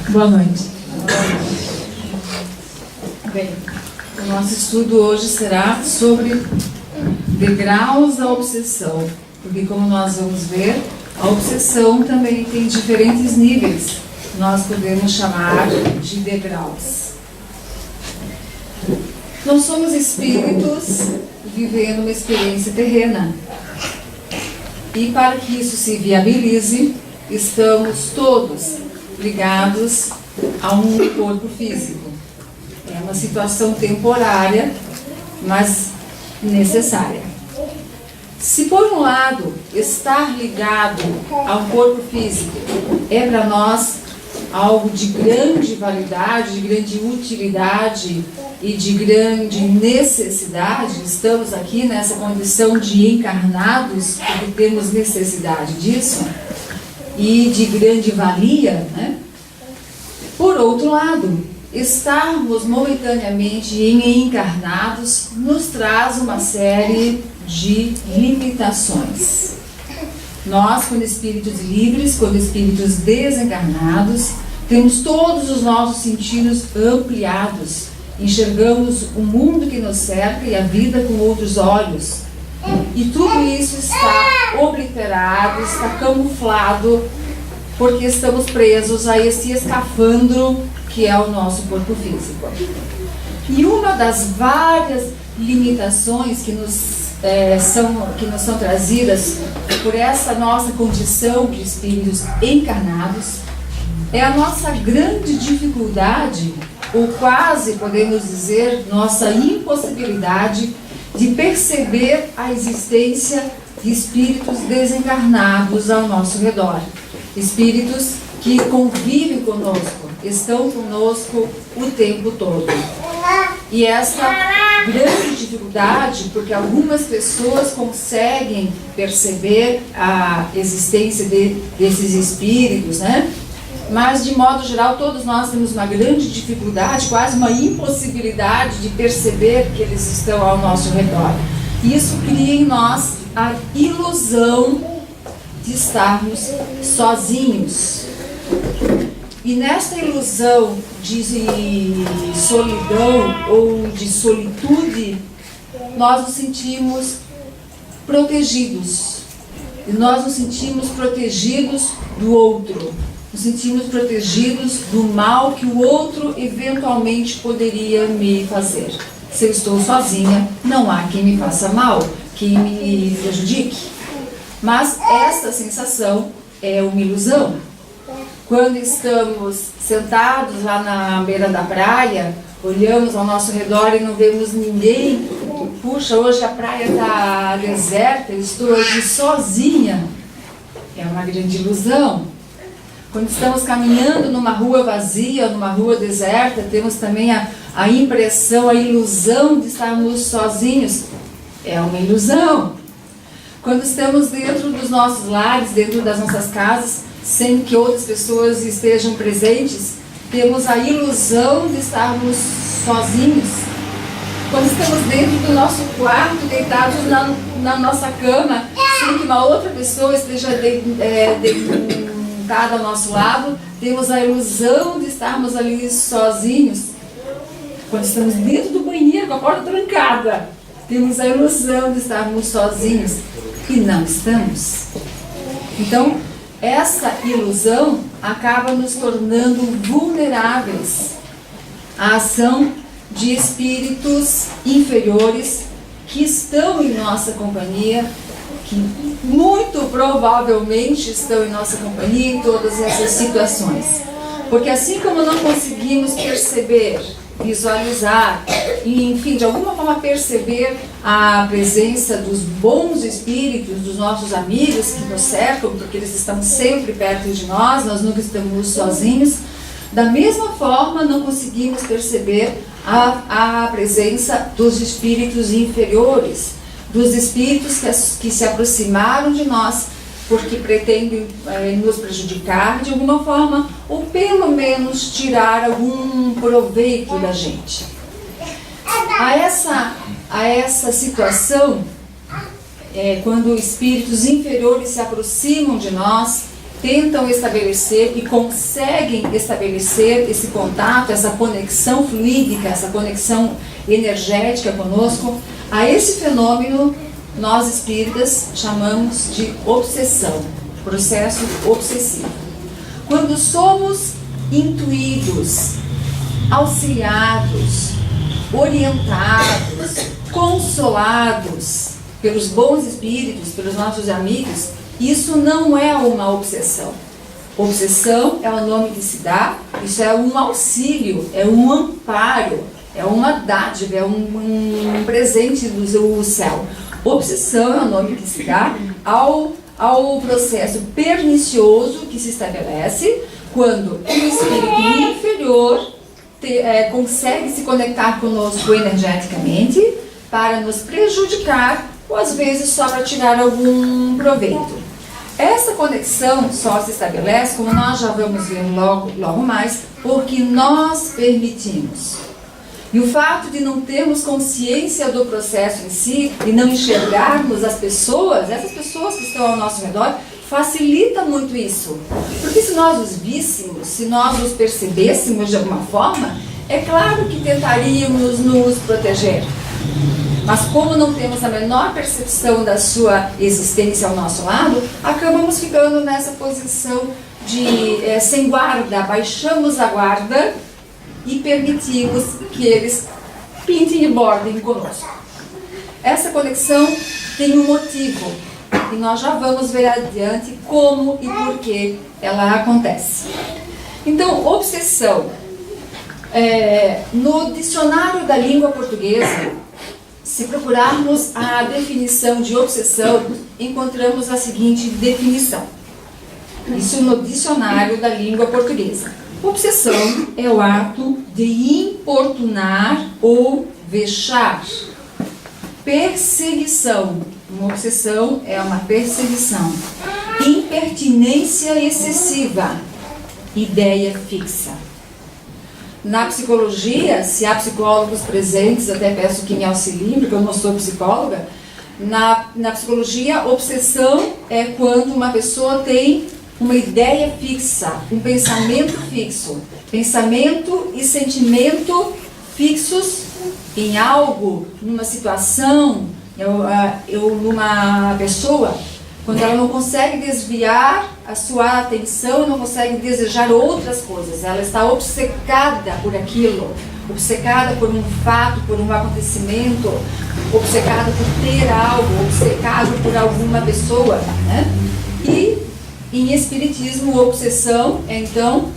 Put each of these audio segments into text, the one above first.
Boa noite. Bem, o nosso estudo hoje será sobre degraus da obsessão, porque como nós vamos ver, a obsessão também tem diferentes níveis, nós podemos chamar de degraus. Nós somos espíritos vivendo uma experiência terrena, e para que isso se viabilize, estamos todos ligados a um corpo físico. É uma situação temporária, mas necessária. Se por um lado, estar ligado a um corpo físico é para nós algo de grande validade, de grande utilidade e de grande necessidade, estamos aqui nessa condição de encarnados, porque temos necessidade disso, e de grande valia, né? Por outro lado, estarmos momentaneamente encarnados nos traz uma série de limitações. Nós, quando espíritos livres, quando espíritos desencarnados, temos todos os nossos sentidos ampliados, enxergamos o mundo que nos cerca e a vida com outros olhos. E tudo isso está obliterado, está camuflado, porque estamos presos a esse escafandro que é o nosso corpo físico. E uma das várias limitações que nos são trazidas por essa nossa condição de espíritos encarnados é a nossa grande dificuldade, ou quase podemos dizer, nossa impossibilidade de perceber a existência de espíritos desencarnados ao nosso redor. Espíritos que convivem conosco, estão conosco o tempo todo. E essa grande dificuldade, porque algumas pessoas conseguem perceber a existência desses espíritos, né? Mas, de modo geral, todos nós temos uma grande dificuldade, quase uma impossibilidade de perceber que eles estão ao nosso redor. E isso cria em nós a ilusão de estarmos sozinhos. E nesta ilusão de solidão ou de solitude, nós nos sentimos protegidos. E nós nos sentimos protegidos do outro. Nos sentimos protegidos do mal que o outro eventualmente poderia me fazer. Se eu estou sozinha, não há quem me faça mal, quem me prejudique. Mas essa sensação é uma ilusão. Quando estamos sentados lá na beira da praia, olhamos ao nosso redor e não vemos ninguém. Puxa, hoje a praia está deserta, eu estou aqui sozinha. É uma grande ilusão. Quando estamos caminhando numa rua vazia, numa rua deserta, temos também a impressão, a ilusão de estarmos sozinhos. É uma ilusão. Quando estamos dentro dos nossos lares, dentro das nossas casas, sem que outras pessoas estejam presentes, temos a ilusão de estarmos sozinhos. Quando estamos dentro do nosso quarto, deitados na nossa cama, sem que uma outra pessoa esteja deitada ao nosso lado, temos a ilusão de estarmos ali sozinhos. Quando estamos dentro do banheiro com a porta trancada, temos a ilusão de estarmos sozinhos e não estamos. Então, essa ilusão acaba nos tornando vulneráveis à ação de espíritos inferiores que estão em nossa companhia, que muito provavelmente estão em nossa companhia em todas essas situações. Porque assim como não conseguimos perceber, visualizar e, enfim, de alguma forma perceber a presença dos bons espíritos, dos nossos amigos que nos cercam, porque eles estão sempre perto de nós, nós nunca estamos sozinhos, da mesma forma não conseguimos perceber a presença dos espíritos inferiores, dos espíritos que se aproximaram de nós porque pretendem nos prejudicar de alguma forma ou pelo menos tirar algum proveito da gente. A essa situação, quando espíritos inferiores se aproximam de nós, tentam estabelecer e conseguem estabelecer esse contato, essa conexão fluídica, essa conexão energética conosco, a esse fenômeno nós espíritas chamamos de obsessão, processo obsessivo. Quando somos intuídos, auxiliados, orientados, consolados pelos bons espíritos, pelos nossos amigos, isso não é uma obsessão. Obsessão é o nome que se dá, isso é um auxílio, é um amparo, é uma dádiva, é um presente do céu. Obsessão é o nome que se dá ao processo pernicioso que se estabelece quando o espírito inferior consegue se conectar conosco energeticamente para nos prejudicar ou às vezes só para tirar algum proveito. Essa conexão só se estabelece, como nós já vamos ver logo mais, porque nós permitimos. E o fato de não termos consciência do processo em si e não enxergarmos as pessoas, essas pessoas que estão ao nosso redor, facilita muito isso. Porque se nós os víssemos, se nós os percebêssemos de alguma forma, é claro que tentaríamos nos proteger. Mas como não temos a menor percepção da sua existência ao nosso lado, acabamos ficando nessa posição de sem guarda, baixamos a guarda e permitimos que eles pintem e bordem conosco. Essa conexão tem um motivo, e nós já vamos ver adiante como e por que ela acontece. Então, obsessão. No dicionário da língua portuguesa, se procurarmos a definição de obsessão, encontramos a seguinte definição. Isso no dicionário da língua portuguesa. Obsessão é o ato de importunar ou vexar. Perseguição. Uma obsessão é uma perseguição. Impertinência excessiva. Ideia fixa. Na psicologia, se há psicólogos presentes, até peço que me auxiliem, porque eu não sou psicóloga. Na psicologia, obsessão é quando uma pessoa tem uma ideia fixa, um pensamento fixo. Pensamento e sentimento fixos em algo, numa situação, numa pessoa, quando ela não consegue desviar a sua atenção, não consegue desejar outras coisas, ela está obcecada por aquilo, obcecada por um fato, por um acontecimento, obcecada por ter algo, obcecada por alguma pessoa, né? E em espiritismo, obsessão é então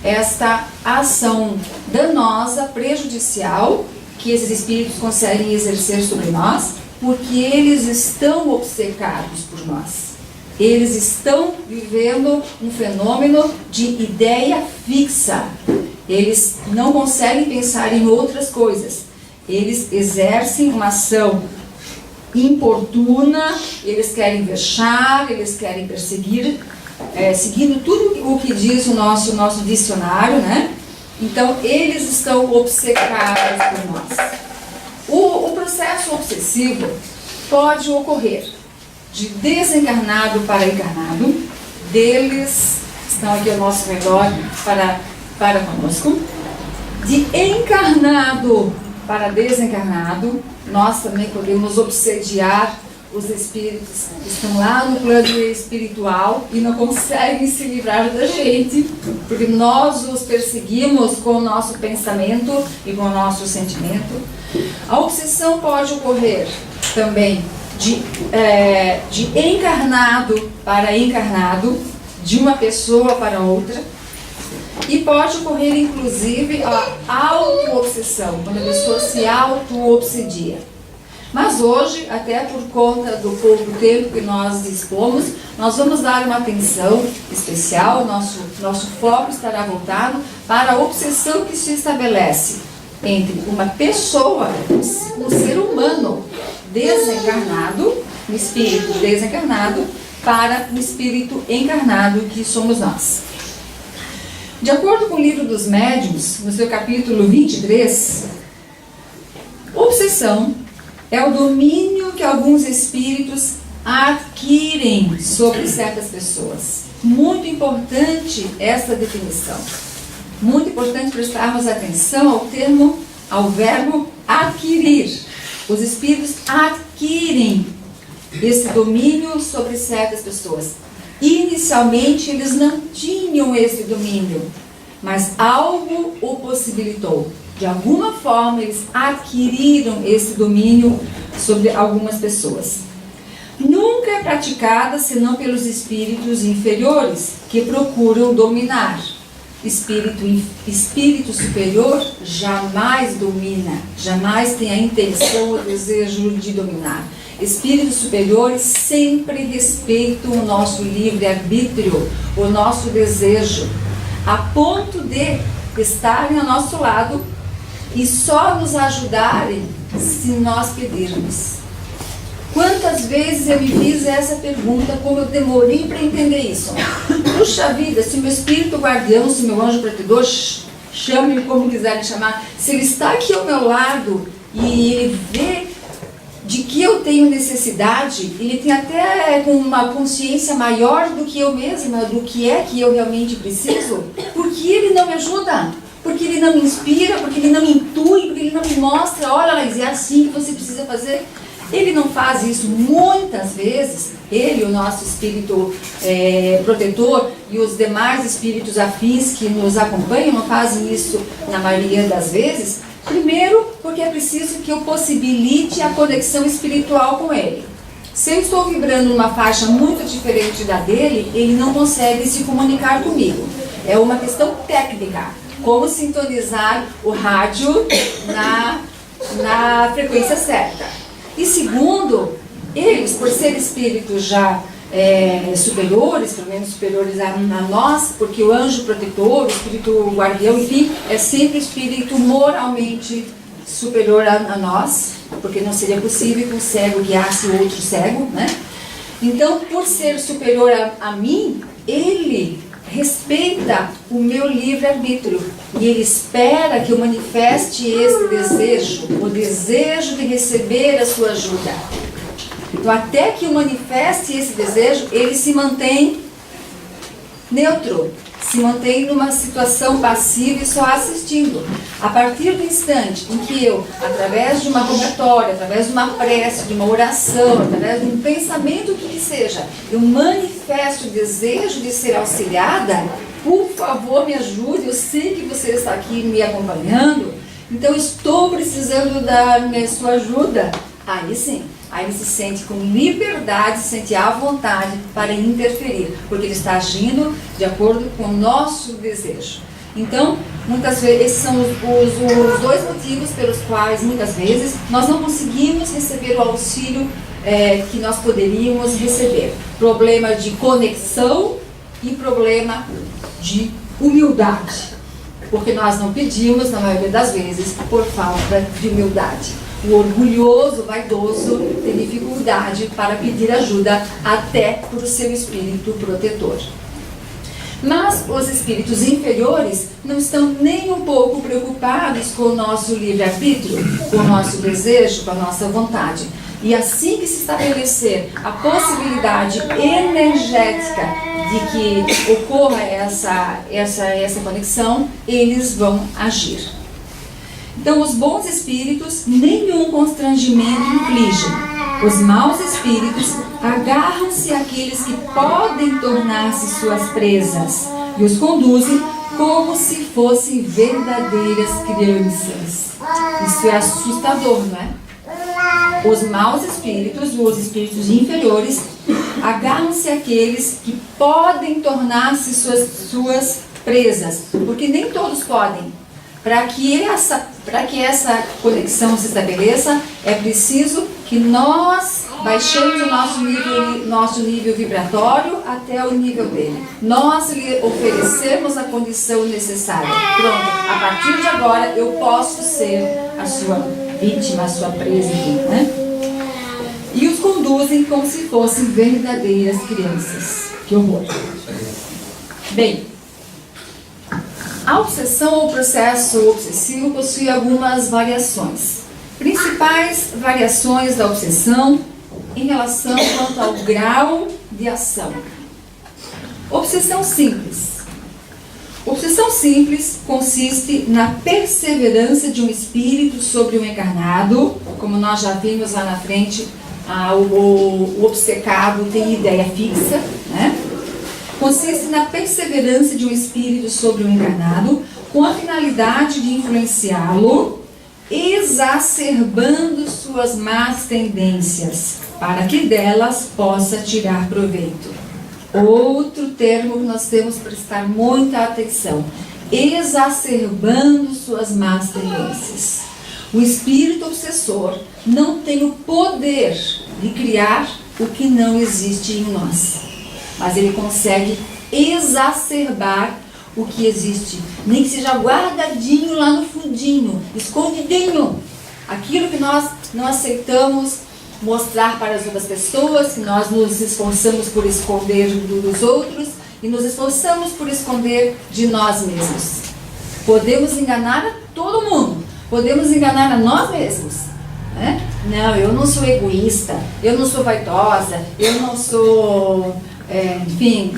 esta ação danosa, prejudicial, que esses espíritos conseguem exercer sobre nós, porque eles estão obcecados por nós. Eles estão vivendo um fenômeno de ideia fixa. Eles não conseguem pensar em outras coisas. Eles exercem uma ação importuna, eles querem vexar, eles querem perseguir, seguindo tudo o que diz o nosso dicionário, né? Então, eles estão obcecados por nós. O processo obsessivo pode ocorrer de desencarnado para encarnado, deles estão aqui ao nosso redor para conosco, de encarnado para desencarnado. Nós também podemos obsediar os espíritos que estão lá no plano espiritual e não conseguem se livrar da gente, porque nós os perseguimos com o nosso pensamento e com o nosso sentimento. A obsessão pode ocorrer também de encarnado para encarnado, de uma pessoa para outra, e pode ocorrer inclusive a auto-obsessão, quando a pessoa se auto-obsedia. Mas hoje, até por conta do pouco tempo que nós dispomos, nós vamos dar uma atenção especial, nosso foco estará voltado para a obsessão que se estabelece entre uma pessoa, um ser humano desencarnado, um espírito desencarnado, para um espírito encarnado que somos nós. De acordo com o livro dos médiuns, no seu capítulo 23, obsessão é o domínio que alguns espíritos adquirem sobre certas pessoas. muito importante essa definição. Muito importante prestarmos atenção ao verbo adquirir. Os espíritos adquirem esse domínio sobre certas pessoas. Inicialmente eles não tinham esse domínio, mas algo o possibilitou. De alguma forma eles adquiriram esse domínio sobre algumas pessoas. Nunca é praticada senão pelos espíritos inferiores que procuram dominar. Espírito superior jamais domina, jamais tem a intenção ou desejo de dominar. Espíritos superiores sempre respeitam o nosso livre-arbítrio, o nosso desejo, a ponto de estarem ao nosso lado e só nos ajudarem se nós pedirmos. Quantas vezes eu me fiz essa pergunta, como eu demorei para entender isso. Puxa vida, se o meu espírito guardião, se o meu anjo protetor, chame-me como quiserem chamar, se ele está aqui ao meu lado e ele vê de que eu tenho necessidade, ele tem até uma consciência maior do que eu mesma, do que é que eu realmente preciso, por que ele não me ajuda? Porque ele não me inspira, porque ele não me intui, porque ele não me mostra, olha Laís, é assim que você precisa fazer. Ele não faz isso muitas vezes, ele, o nosso espírito protetor e os demais espíritos afins que nos acompanham não fazem isso na maioria das vezes. Primeiro, porque é preciso que eu possibilite a conexão espiritual com ele. Se eu estou vibrando numa faixa muito diferente da dele, ele não consegue se comunicar comigo. É uma questão técnica, como sintonizar o rádio na frequência certa. E segundo, eles, por serem espíritos já superiores, pelo menos superiores a nós, porque o anjo protetor, o espírito guardião, enfim, é sempre espírito moralmente superior a nós, porque não seria possível que um cego guiasse o outro cego, né? Então, por ser superior a mim, ele respeita o meu livre-arbítrio e ele espera que eu manifeste esse desejo, o desejo de receber a sua ajuda. Então, até que eu manifeste esse desejo, ele se mantém neutro, se mantém numa situação passiva e só assistindo. A partir do instante em que eu, através de uma rogatória, através de uma prece, de uma oração, através de um pensamento que seja, eu manifesto o desejo de ser auxiliada, por favor me ajude, eu sei que você está aqui me acompanhando, então estou precisando da sua ajuda. Aí sim, aí ele se sente com liberdade, se sente à vontade para interferir, porque ele está agindo de acordo com o nosso desejo. Então, muitas vezes, esses são os dois motivos pelos quais, muitas vezes, nós não conseguimos receber o auxílio que nós poderíamos receber. Problema de conexão e problema de humildade. Porque nós não pedimos, na maioria das vezes, por falta de humildade. O orgulhoso, vaidoso, tem dificuldade para pedir ajuda até para o seu espírito protetor. Mas os espíritos inferiores não estão nem um pouco preocupados com o nosso livre-arbítrio, com o nosso desejo, com a nossa vontade. E assim que se estabelecer a possibilidade energética de que ocorra essa conexão, eles vão agir. Então, os bons espíritos nenhum constrangimento infligem. Os maus espíritos agarram-se àqueles que podem tornar-se suas presas e os conduzem como se fossem verdadeiras crianças. Isso é assustador, não é? Os maus espíritos, os espíritos inferiores, agarram-se àqueles que podem tornar-se suas presas, porque nem todos podem. Para que essa conexão se estabeleça, é preciso que nós baixemos o nosso nível vibratório até o nível dele. Nós lhe oferecemos a condição necessária. Pronto, a partir de agora eu posso ser a sua vítima, a sua presa, né? E os conduzem como se fossem verdadeiras crianças. Que horror. Bem, a obsessão ou processo obsessivo possui algumas variações. Principais variações da obsessão em relação quanto ao grau de ação. Obsessão simples. Obsessão simples consiste na perseverança de um espírito sobre o encarnado, como nós já vimos lá na frente, o obcecado tem ideia fixa, né? Consiste na perseverança de um espírito sobre o encarnado, com a finalidade de influenciá-lo, exacerbando suas más tendências, para que delas possa tirar proveito. Outro termo que nós temos que prestar muita atenção: exacerbando suas más tendências. O espírito obsessor não tem o poder de criar o que não existe em nós, mas ele consegue exacerbar o que existe, nem que seja guardadinho lá no fundinho, escondidinho, aquilo que nós não aceitamos mostrar para as outras pessoas, que nós nos esforçamos por esconder dos outros e nos esforçamos por esconder de nós mesmos. Podemos enganar a todo mundo, podemos enganar a nós mesmos, né? Não, eu não sou egoísta, eu não sou vaidosa, eu não sou, enfim,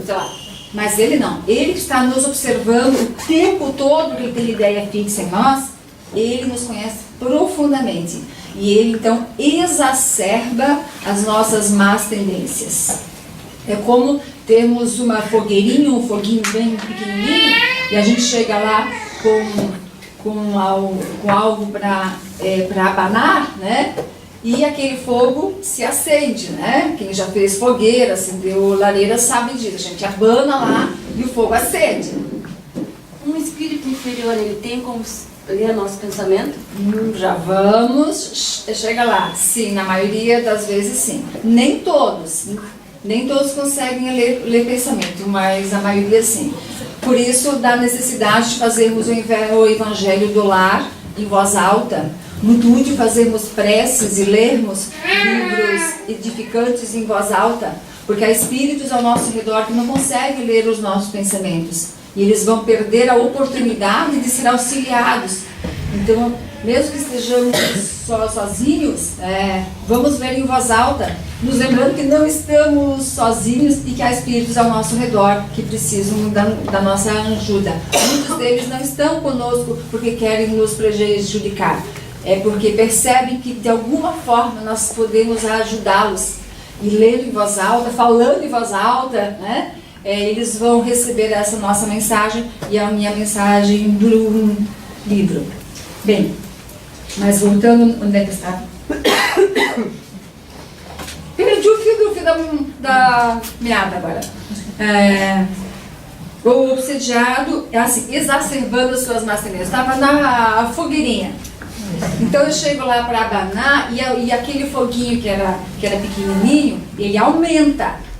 sei lá. Mas ele não, ele está nos observando o tempo todo, que ele tem ideia fixa em nós, ele nos conhece profundamente. E ele então exacerba as nossas más tendências. É como termos uma fogueirinha, um foguinho bem pequenininho, e a gente chega lá com algo para abanar, né? E aquele fogo se acende, né? Quem já fez fogueira, acendeu lareira sabe disso. A gente abana lá e o fogo acende. Um espírito inferior, ele tem como ler nosso pensamento? Já vamos, chega lá. Sim, na maioria das vezes sim. Nem todos conseguem ler pensamento, mas a maioria sim. Por isso, da necessidade de fazermos o evangelho do lar em voz alta, muito útil fazermos preces e lermos livros edificantes em voz alta, porque há espíritos ao nosso redor que não conseguem ler os nossos pensamentos. E eles vão perder a oportunidade de ser auxiliados. Então, mesmo que estejamos sozinhos, vamos ver em voz alta, nos lembrando que não estamos sozinhos e que há espíritos ao nosso redor que precisam da nossa ajuda. Muitos deles não estão conosco porque querem nos prejudicar. É porque percebem que de alguma forma nós podemos ajudá-los. E lendo em voz alta, falando em voz alta, né? Eles vão receber essa nossa mensagem e a minha mensagem do livro. Bem, mas voltando, onde é que está? Perdi o fio da meada agora. O obsediado, assim, exacerbando as suas más tendências. Estava na fogueirinha. Então eu chego lá para abanar e aquele foguinho que era pequenininho, ele aumenta.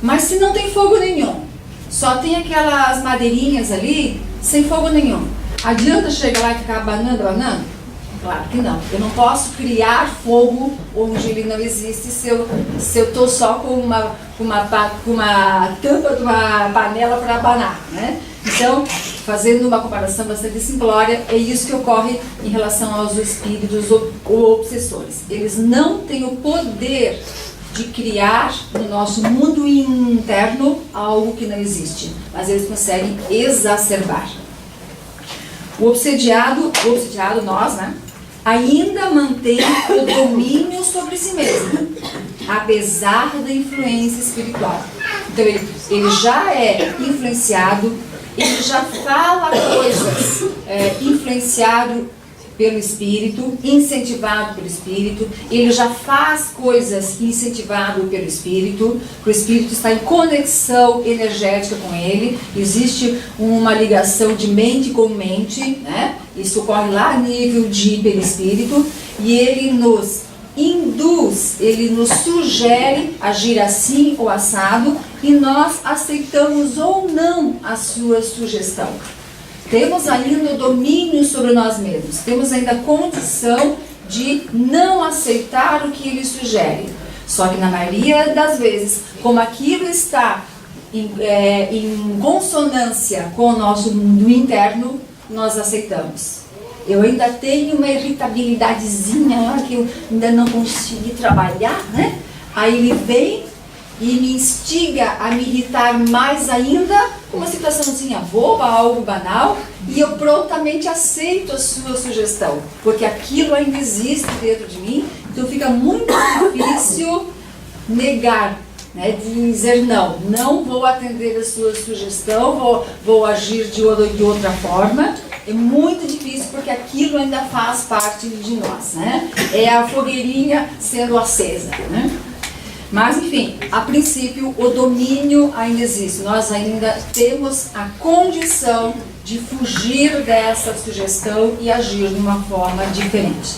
Mas se não tem fogo nenhum, só tem aquelas madeirinhas ali, sem fogo nenhum, adianta chegar lá e ficar abanando? Claro que não. Eu não posso criar fogo onde ele não existe se eu estou só com uma tampa de uma panela para abanar, né? Então, fazendo uma comparação bastante simplória, é isso que ocorre em relação aos espíritos obsessores. Eles não têm o poder de criar no nosso mundo interno algo que não existe, mas eles conseguem exacerbar. O obsediado, nós, né, ainda mantém o domínio sobre si mesmo, apesar da influência espiritual. Então ele já é influenciado, ele já fala coisas influenciado pelo Espírito, incentivado pelo Espírito, ele já faz coisas incentivado pelo Espírito, o Espírito está em conexão energética com ele, existe uma ligação de mente com mente, né? Isso ocorre lá a nível de perispírito, e ele nos induz, ele nos sugere agir assim ou assado, e nós aceitamos ou não a sua sugestão. Temos ainda o domínio sobre nós mesmos, temos ainda a condição de não aceitar o que ele sugere. Só que na maioria das vezes, como aquilo está em consonância com o nosso mundo interno, nós aceitamos. Eu ainda tenho uma irritabilidadezinha lá que eu ainda não consegui trabalhar, né? Aí ele vem e me instiga a me irritar mais ainda com uma situaçãozinha boba, algo banal, e eu prontamente aceito a sua sugestão, porque aquilo ainda existe dentro de mim, então fica muito difícil negar, né, dizer não vou atender a sua sugestão, vou agir de outra forma. É muito difícil porque aquilo ainda faz parte de nós, né? É a fogueirinha sendo acesa, né? Mas, enfim, a princípio, o domínio ainda existe. Nós ainda temos a condição de fugir dessa sugestão e agir de uma forma diferente.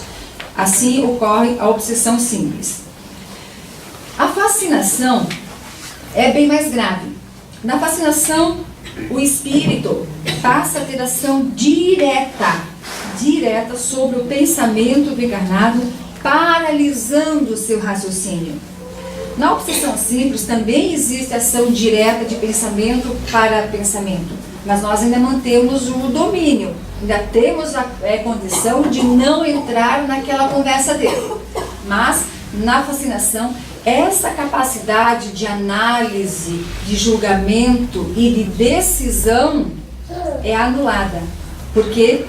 Assim ocorre a obsessão simples. A fascinação é bem mais grave. Na fascinação, o espírito passa a ter ação direta sobre o pensamento do encarnado, paralisando o seu raciocínio. Na obsessão simples também existe ação direta de pensamento para pensamento, mas nós ainda mantemos o domínio, ainda temos a condição de não entrar naquela conversa dele. Mas na fascinação, essa capacidade de análise, de julgamento e de decisão é anulada, porque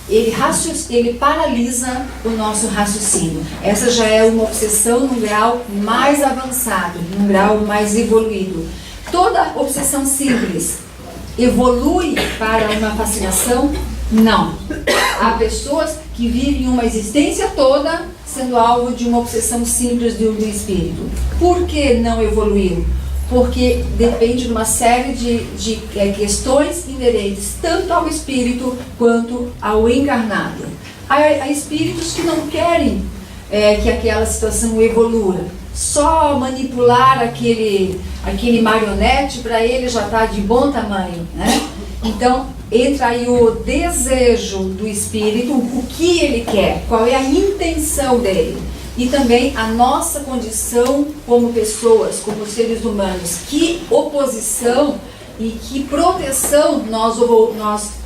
ele paralisa o nosso raciocínio. Essa já é uma obsessão num grau mais avançado, num grau mais evoluído. Toda obsessão simples evolui para uma fascinação? Não. Há pessoas que vivem uma existência toda sendo alvo de uma obsessão simples do espírito. Por que não evoluiu? Porque depende de uma série de questões inerentes tanto ao espírito quanto ao encarnado. Há espíritos que não querem que aquela situação evolua. Só manipular aquele marionete para ele já está de bom tamanho, né? Então entra aí o desejo do espírito, o que ele quer, qual é a intenção dele. E também a nossa condição como pessoas, como seres humanos, que oposição e que proteção nós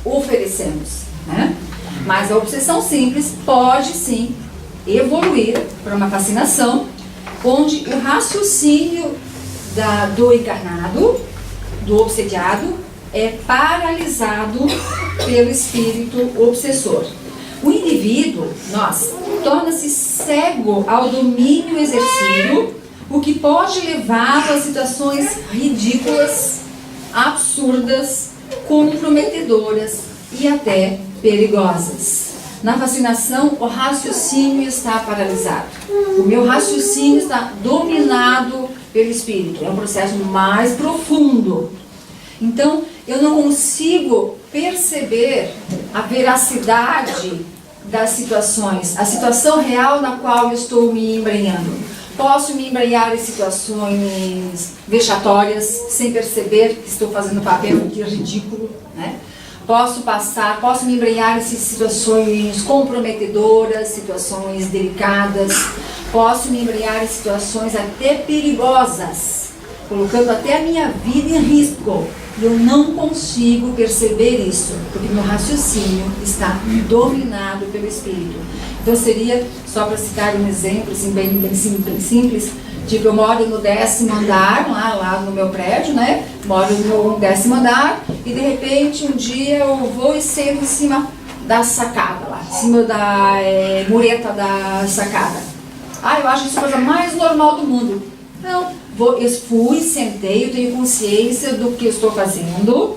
oferecemos, né? Mas a obsessão simples pode sim evoluir para uma fascinação, onde o raciocínio do encarnado, do obsediado, é paralisado pelo espírito obsessor. O indivíduo, torna-se cego ao domínio exercido, o que pode levá-lo a situações ridículas, absurdas, comprometedoras e até perigosas. Na fascinação, o raciocínio está paralisado. O meu raciocínio está dominado pelo espírito. É um processo mais profundo. Então, eu não consigo perceber a veracidade das situações, a situação real na qual eu estou me embrenhando. Posso me embrenhar em situações vexatórias, sem perceber que estou fazendo papel de ridículo, né? Posso me embrenhar em situações comprometedoras, situações delicadas. Posso me embrenhar em situações até perigosas, colocando até a minha vida em risco. E eu não consigo perceber isso, porque meu raciocínio está dominado pelo espírito. Então seria, só para citar um exemplo assim, bem simples, tipo, eu moro no 10º andar, lá no meu prédio, né? Moro no 10º andar e de repente um dia eu vou e sento em cima da sacada lá, em cima da mureta da sacada. Eu acho isso a coisa mais normal do mundo. Não. Eu fui, sentei, eu tenho consciência do que eu estou fazendo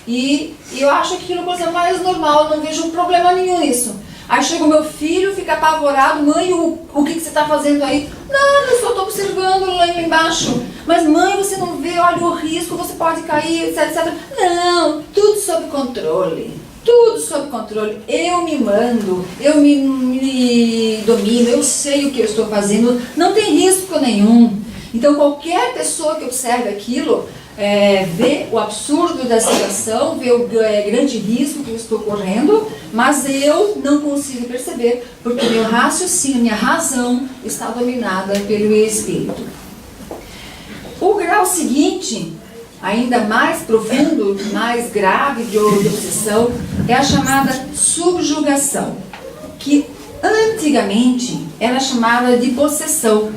e eu acho aquilo a coisa mais normal, eu não vejo problema nenhum nisso. Aí chega o meu filho, fica apavorado: mãe, o que você está fazendo aí? Não, eu só estou observando lá embaixo. Mas mãe, você não vê, olha o risco, você pode cair, etc, etc. Não, tudo sob controle. Tudo sob controle. Eu me mando, eu me domino, eu sei o que eu estou fazendo, não tem risco nenhum. Então qualquer pessoa que observe aquilo vê o absurdo da situação, vê o grande risco que eu estou correndo, mas eu não consigo perceber, porque meu raciocínio, minha razão está dominada pelo espírito. O grau seguinte, ainda mais profundo, mais grave de obsessão, é a chamada subjugação, que antigamente era chamada de possessão.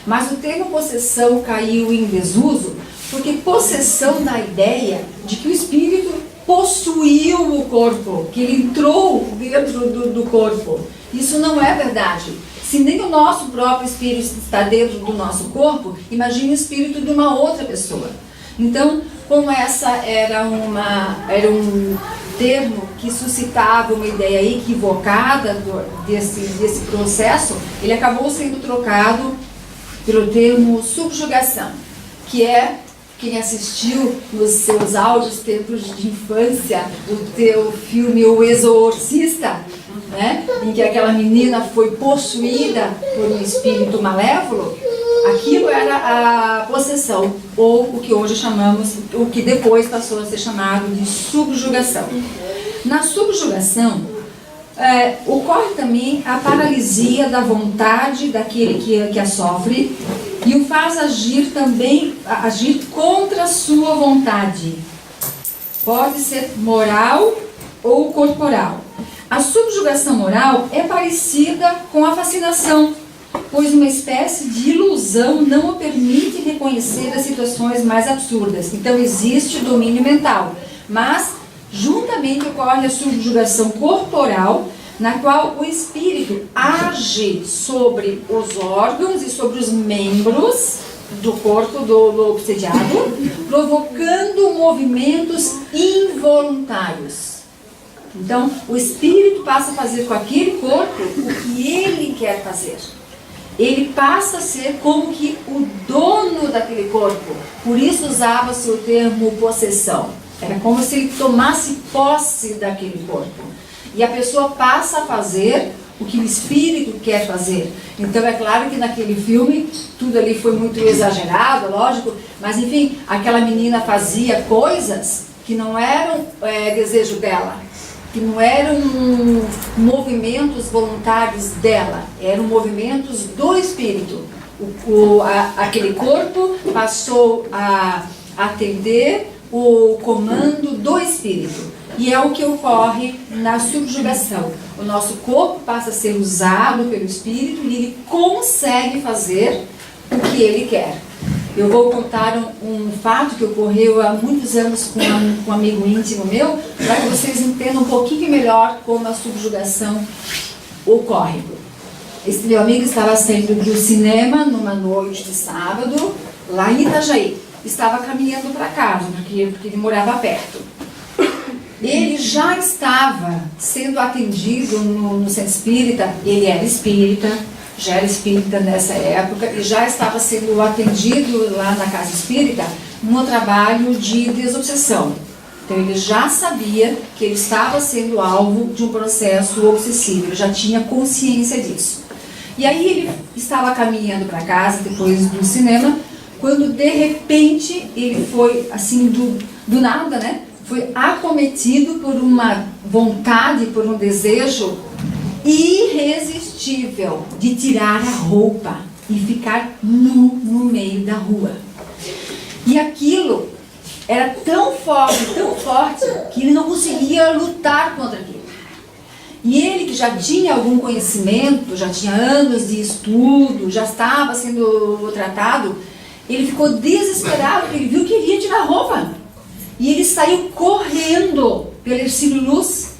Mas o termo possessão caiu em desuso, porque possessão dá a ideia de que o espírito possuiu o corpo, que ele entrou dentro do corpo. Isso não é verdade. Se nem o nosso próprio espírito está dentro do nosso corpo, imagine o espírito de uma outra pessoa. Então, como essa era um termo que suscitava uma ideia equivocada desse processo, ele acabou sendo trocado pelo termo subjugação, que é, quem assistiu nos seus áudios tempos de infância, o teu filme O Exorcista, né, em que aquela menina foi possuída por um espírito malévolo, aquilo era a possessão, ou o que hoje chamamos, o que depois passou a ser chamado de subjugação. Na subjugação, ocorre também a paralisia da vontade daquele que a sofre e o faz agir contra a sua vontade. Pode ser moral ou corporal. A subjugação moral é parecida com a fascinação, pois uma espécie de ilusão não o permite reconhecer as situações mais absurdas. Então existe domínio mental, mas juntamente ocorre a subjugação corporal, na qual o espírito age sobre os órgãos e sobre os membros do corpo do obsediado, provocando movimentos involuntários. Então, o espírito passa a fazer com aquele corpo o que ele quer fazer. Ele passa a ser como que o dono daquele corpo. Por isso usava-se o termo possessão. Era como se ele tomasse posse daquele corpo. E a pessoa passa a fazer o que o espírito quer fazer. Então é claro que naquele filme tudo ali foi muito exagerado, lógico, mas enfim, aquela menina fazia coisas que não eram desejo dela, que não eram movimentos voluntários dela, eram movimentos do espírito. Aquele corpo passou a atender o comando do espírito. E é o que ocorre na subjugação. O nosso corpo passa a ser usado pelo espírito e ele consegue fazer o que ele quer. Eu vou contar um fato que ocorreu há muitos anos com um amigo íntimo meu, para que vocês entendam um pouquinho melhor como a subjugação ocorre. Esse meu amigo estava saindo do cinema numa noite de sábado, lá em Itajaí. Estava caminhando para casa, porque ele morava perto. Ele já estava sendo atendido no centro espírita, ele era espírita, já era espírita nessa época, e já estava sendo atendido lá na casa espírita no trabalho de desobsessão. Então ele já sabia que ele estava sendo alvo de um processo obsessivo, ele já tinha consciência disso. E aí ele estava caminhando para casa depois do cinema, quando de repente ele foi assim do nada, né? Foi acometido por uma vontade, por um desejo irresistível de tirar a roupa e ficar nu no meio da rua. E aquilo era tão forte, que ele não conseguia lutar contra aquilo. E ele, que já tinha algum conhecimento, já tinha anos de estudo, já estava sendo tratado, ele ficou desesperado, porque ele viu que ele ia tirar a roupa. E ele saiu correndo pelo Ercílio Luz,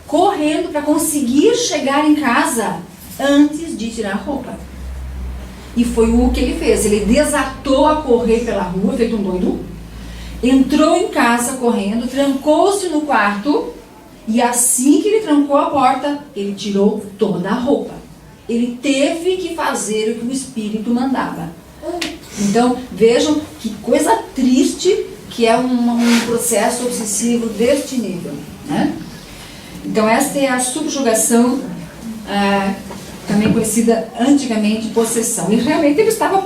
correndo para conseguir chegar em casa antes de tirar a roupa. E foi o que ele fez. Ele desatou a correr pela rua, feito um doido, entrou em casa correndo, trancou-se no quarto, e assim que ele trancou a porta, ele tirou toda a roupa. Ele teve que fazer o que o espírito mandava. Então, vejam que coisa triste que é um processo obsessivo deste nível, né? Então esta é a subjugação, também conhecida antigamente possessão. E realmente ele estava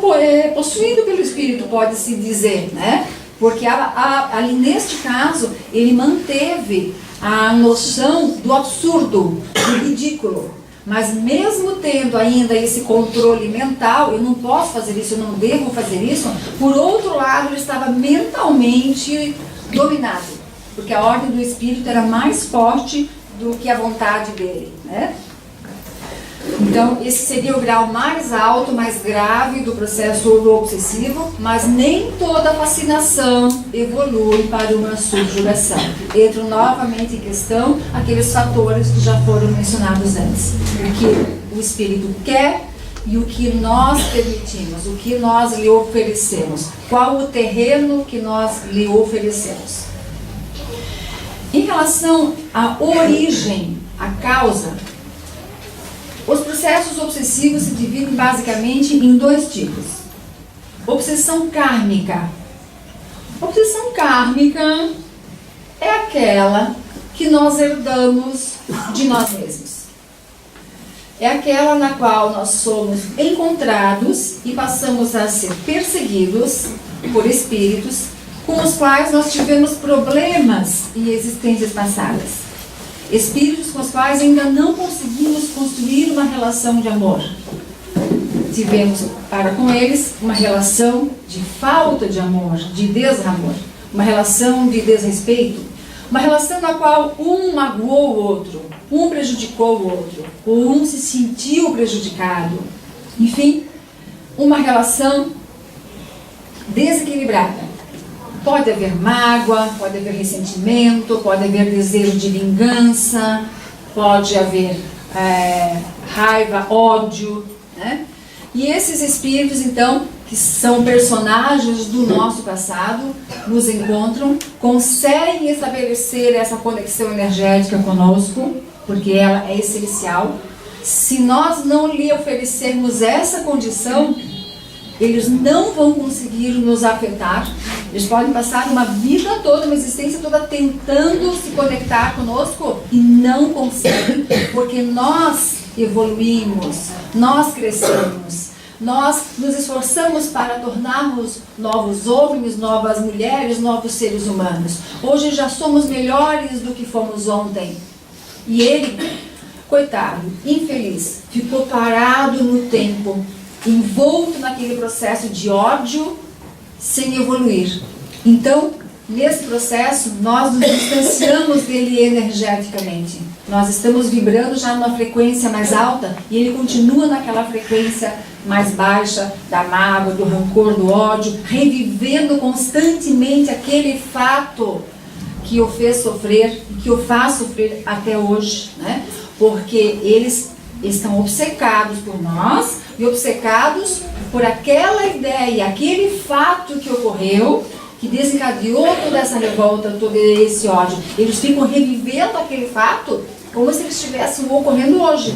possuído pelo espírito, pode-se dizer, né? Porque ali neste caso ele manteve a noção do absurdo, do ridículo. Mas mesmo tendo ainda esse controle mental, eu não posso fazer isso, eu não devo fazer isso, por outro lado ele estava mentalmente dominado, porque a ordem do espírito era mais forte do que a vontade dele, né? Então, esse seria o grau mais alto, mais grave do processo obsessivo, mas nem toda fascinação evolui para uma subjugação. Entram novamente em questão aqueles fatores que já foram mencionados antes. O que o espírito quer e o que nós permitimos, o que nós lhe oferecemos. Qual o terreno que nós lhe oferecemos. Em relação à origem, à causa, os processos obsessivos se dividem basicamente em dois tipos. Obsessão kármica. Obsessão kármica é aquela que nós herdamos de nós mesmos. É aquela na qual nós somos encontrados e passamos a ser perseguidos por espíritos com os quais nós tivemos problemas em existências passadas. Espíritos com os quais ainda não conseguimos construir uma relação de amor. Tivemos para com eles uma relação de falta de amor, de desamor, uma relação de desrespeito, uma relação na qual um magoou o outro, um prejudicou o outro, ou um se sentiu prejudicado. Enfim, uma relação desequilibrada. Pode haver mágoa, pode haver ressentimento, pode haver desejo de vingança, pode haver raiva, ódio, né? E esses espíritos, então, que são personagens do nosso passado, nos encontram, conseguem estabelecer essa conexão energética conosco, porque ela é essencial. Se nós não lhe oferecermos essa condição, eles não vão conseguir nos afetar. Eles podem passar uma vida toda, uma existência toda tentando se conectar conosco e não conseguem, porque nós evoluímos, nós crescemos, nós nos esforçamos para tornarmos novos homens, novas mulheres, novos seres humanos. Hoje já somos melhores do que fomos ontem. E ele, coitado, infeliz, ficou parado no tempo, envolto naquele processo de ódio, sem evoluir. Então, nesse processo, nós nos distanciamos dele energeticamente. Nós estamos vibrando já numa frequência mais alta e ele continua naquela frequência mais baixa, da mágoa, do rancor, do ódio, revivendo constantemente aquele fato que o fez sofrer e que o faz sofrer até hoje, né? Porque eles estão obcecados por nós e obcecados por aquela ideia, aquele fato que ocorreu, que desencadeou toda essa revolta, todo esse ódio. Eles ficam revivendo aquele fato como se eles estivessem ocorrendo hoje.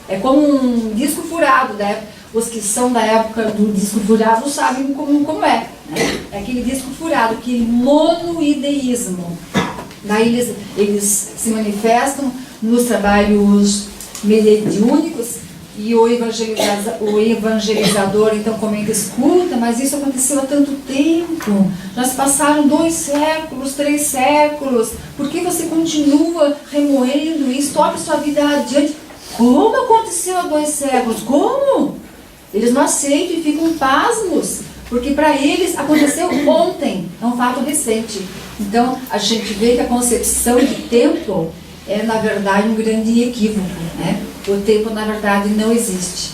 É como um disco furado, né? Os que são da época do disco furado sabem como é, né? É aquele disco furado, aquele monoideísmo. Daí eles se manifestam nos trabalhos mediúnicos e o evangelizador então comenta: escuta, mas isso aconteceu há tanto tempo, já se passaram 2 séculos, 3 séculos, por que você continua remoendo isso? Toque sua vida adiante. Como aconteceu há 2 séculos? Como? Eles não aceitam e ficam pasmos, porque para eles aconteceu ontem, é um fato recente. Então a gente vê que a concepção de tempo é, na verdade, um grande equívoco, né? O tempo, na verdade, não existe.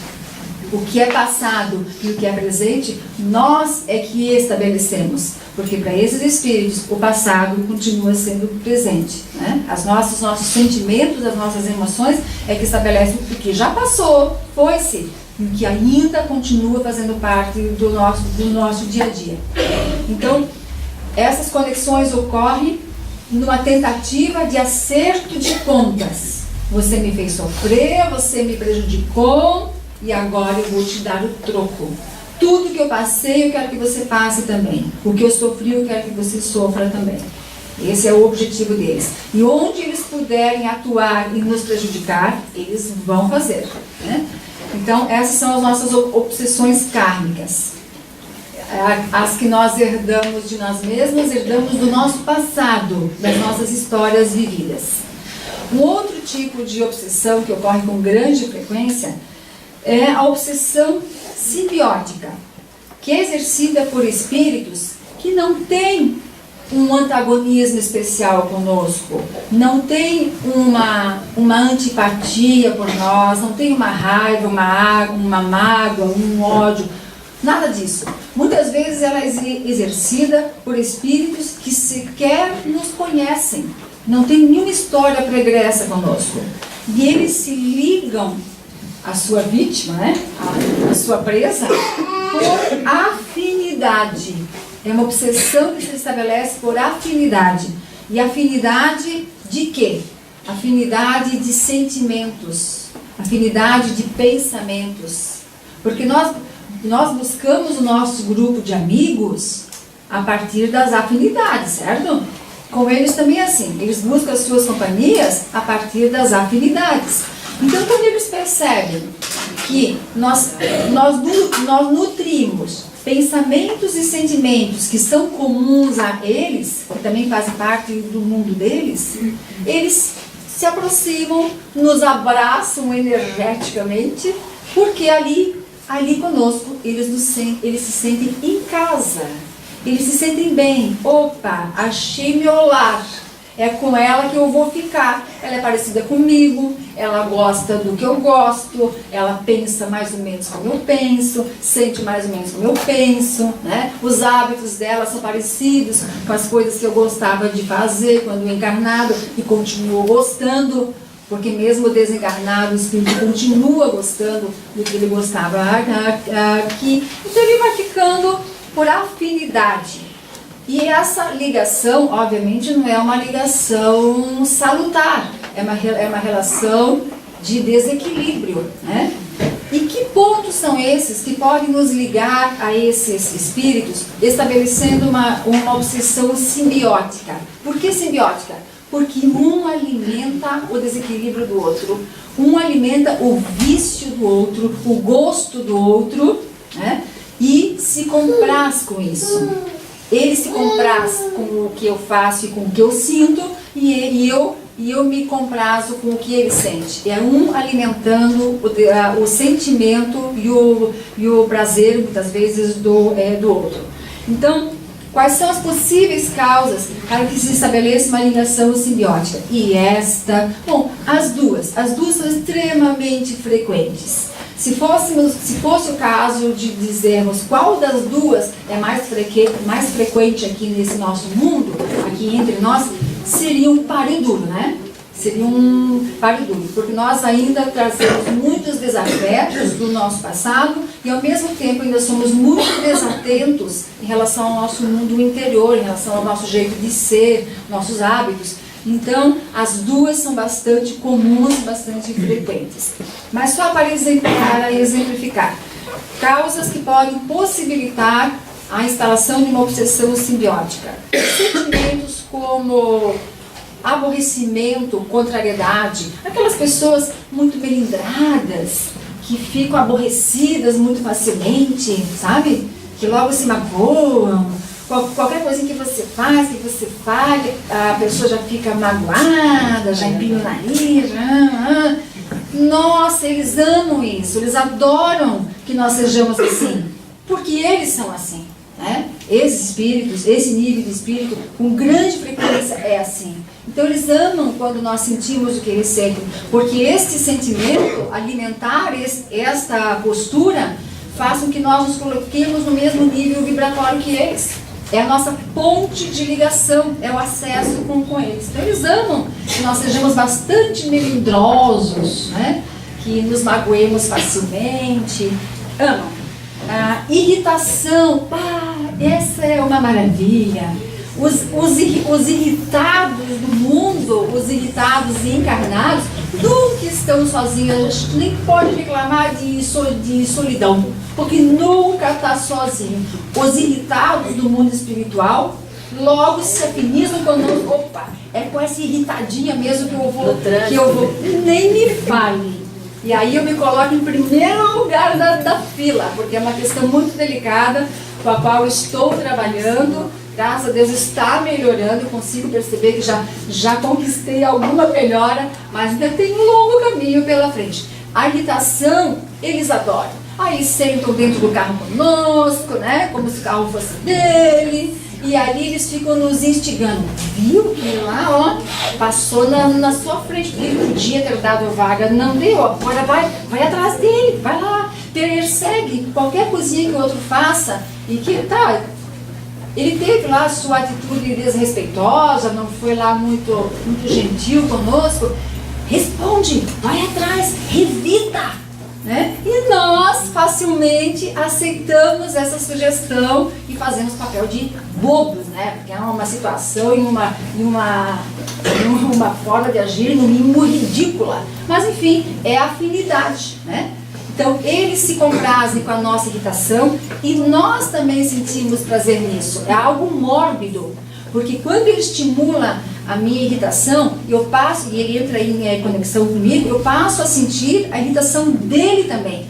O que é passado e o que é presente, nós é que estabelecemos. Porque para esses espíritos, o passado continua sendo presente, né? Os nossos sentimentos, as nossas emoções é que estabelecem o que já passou, foi-se, e que ainda continua fazendo parte do nosso dia a dia. Então, essas conexões ocorrem numa tentativa de acerto de contas. Você me fez sofrer, você me prejudicou e agora eu vou te dar o troco. Tudo que eu passei, eu quero que você passe também. O que eu sofri, eu quero que você sofra também. Esse é o objetivo deles. E onde eles puderem atuar e nos prejudicar, eles vão fazer, né? Então, essas são as nossas obsessões kármicas. As que nós herdamos de nós mesmos, herdamos do nosso passado, das nossas histórias vividas. Um outro tipo de obsessão que ocorre com grande frequência é a obsessão simbiótica, que é exercida por espíritos que não têm um antagonismo especial conosco, não tem uma antipatia por nós, não tem uma raiva, uma mágoa, um ódio, nada disso. Muitas vezes ela é exercida por espíritos que sequer nos conhecem, não tem nenhuma história pregressa conosco. E eles se ligam à sua vítima, né? À sua presa, por afinidade. É uma obsessão que se estabelece por afinidade. E afinidade de quê? Afinidade de sentimentos, afinidade de pensamentos. Porque nós buscamos o nosso grupo de amigos a partir das afinidades, certo? Com eles também é assim, eles buscam as suas companhias a partir das afinidades. Então, quando eles percebem que nós nutrimos pensamentos e sentimentos que são comuns a eles, que também fazem parte do mundo deles, eles se aproximam, nos abraçam energeticamente, porque ali conosco eles se sentem em casa, eles se sentem bem. Opa, achei meu lar, é com ela que eu vou ficar, ela é parecida comigo, ela gosta do que eu gosto, ela pensa mais ou menos como eu penso, sente mais ou menos como eu penso, né? Os hábitos dela são parecidos com as coisas que eu gostava de fazer quando encarnado e continuo gostando, porque mesmo desencarnado, o espírito continua gostando do que ele gostava aqui. Então ele vai ficando por afinidade. E essa ligação, obviamente, não é uma ligação salutar, é uma relação de desequilíbrio, né? E que pontos são esses que podem nos ligar a esses espíritos, estabelecendo uma obsessão simbiótica? Por que simbiótica? Porque um alimenta o desequilíbrio do outro, um alimenta o vício do outro, o gosto do outro, né? E se compraz com isso. Ele se compraz com o que eu faço e com o que eu sinto, e eu me comprazo com o que ele sente. É um alimentando o sentimento e o prazer, muitas vezes, do outro. Então, quais são as possíveis causas para que se estabeleça uma ligação simbiótica? E as duas são extremamente frequentes. Se fosse o caso de dizermos qual das duas é mais frequente aqui nesse nosso mundo, aqui entre nós, seria um páreo duro, né? Seria um páreo duro, porque nós ainda trazemos muitos desafetos do nosso passado e ao mesmo tempo ainda somos muito desatentos em relação ao nosso mundo interior, em relação ao nosso jeito de ser, nossos hábitos. Então, as duas são bastante comuns, bastante frequentes. Mas só para exemplificar, causas que podem possibilitar a instalação de uma obsessão simbiótica. Sentimentos como aborrecimento, contrariedade, aquelas pessoas muito melindradas, que ficam aborrecidas muito facilmente, sabe? Que logo se magoam. Qualquer coisa que você faz, que você fale, a pessoa já fica magoada, já empina o nariz. Nossa, eles amam isso, eles adoram que nós sejamos assim, porque eles são assim, né? Esses espíritos, esse nível de espírito, com grande frequência é assim. Então eles amam quando nós sentimos o que eles sentem, porque este sentimento, alimentar esta postura, faz com que nós nos coloquemos no mesmo nível vibratório que eles. É a nossa ponte de ligação, é o acesso com eles. Então eles amam que nós sejamos bastante melindrosos, né? Que nos magoemos facilmente. Amam. Irritação, essa é uma maravilha. Os irritados do mundo, os irritados e encarnados, nunca estão sozinhos. A gente nem pode reclamar de solidão, porque nunca está sozinho. Os irritados do mundo espiritual logo se afinizam quando é com essa irritadinha mesmo que eu vou, nem me fale. E aí eu me coloco em primeiro lugar da fila, porque é uma questão muito delicada, com a qual eu estou trabalhando. Graças a Deus está melhorando, eu consigo perceber que já conquistei alguma melhora, mas ainda tem um longo caminho pela frente. A irritação, eles adoram. Aí sentam dentro do carro conosco, né? Como se o carro fosse dele. E ali eles ficam nos instigando. Viu que lá, ó, passou na sua frente. Ele podia ter dado vaga, não deu. Agora vai atrás dele, vai lá, persegue qualquer coisinha que o outro faça. E que tá, ele teve lá a sua atitude desrespeitosa, não foi lá muito gentil conosco. Responde, vai atrás, revida. Né? E nós facilmente aceitamos essa sugestão e fazemos papel de bobos, né? Porque é uma situação e uma forma de agir no mínimo ridícula. Mas enfim, é afinidade, né? Então eles se comprazem com a nossa irritação e nós também sentimos prazer nisso. É algo mórbido, porque quando ele estimula a minha irritação, eu passo, e ele entra em conexão comigo, eu passo a sentir a irritação dele também.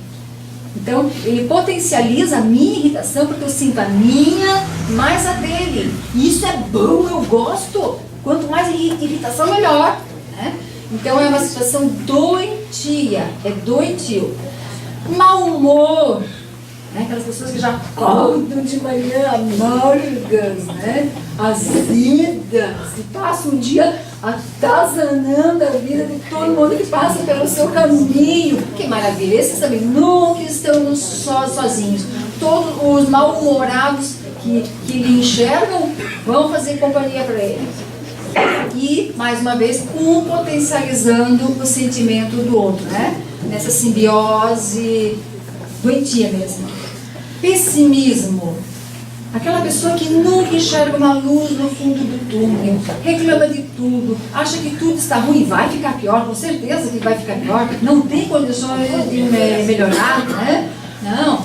Então, ele potencializa a minha irritação, porque eu sinto a minha mais a dele. E isso é bom, eu gosto. Quanto mais irritação, melhor. Né? Então, é uma situação doentia, é doentio. Mau humor. Né? Aquelas pessoas que já acordam de manhã amargas, né? Azidas, e passam um dia atazanando a vida de todo mundo que passa pelo seu caminho. Que maravilha! Esses também nunca estão sozinhos. Todos os mal-humorados que lhe enxergam vão fazer companhia para ele. E, mais uma vez, um potencializando o sentimento do outro, né? Nessa simbiose doentia mesmo. Pessimismo. Aquela pessoa que nunca enxerga uma luz no fundo do túnel, reclama de tudo, acha que tudo está ruim, vai ficar pior, com certeza que vai ficar pior, não tem condições de melhorar, né? Não,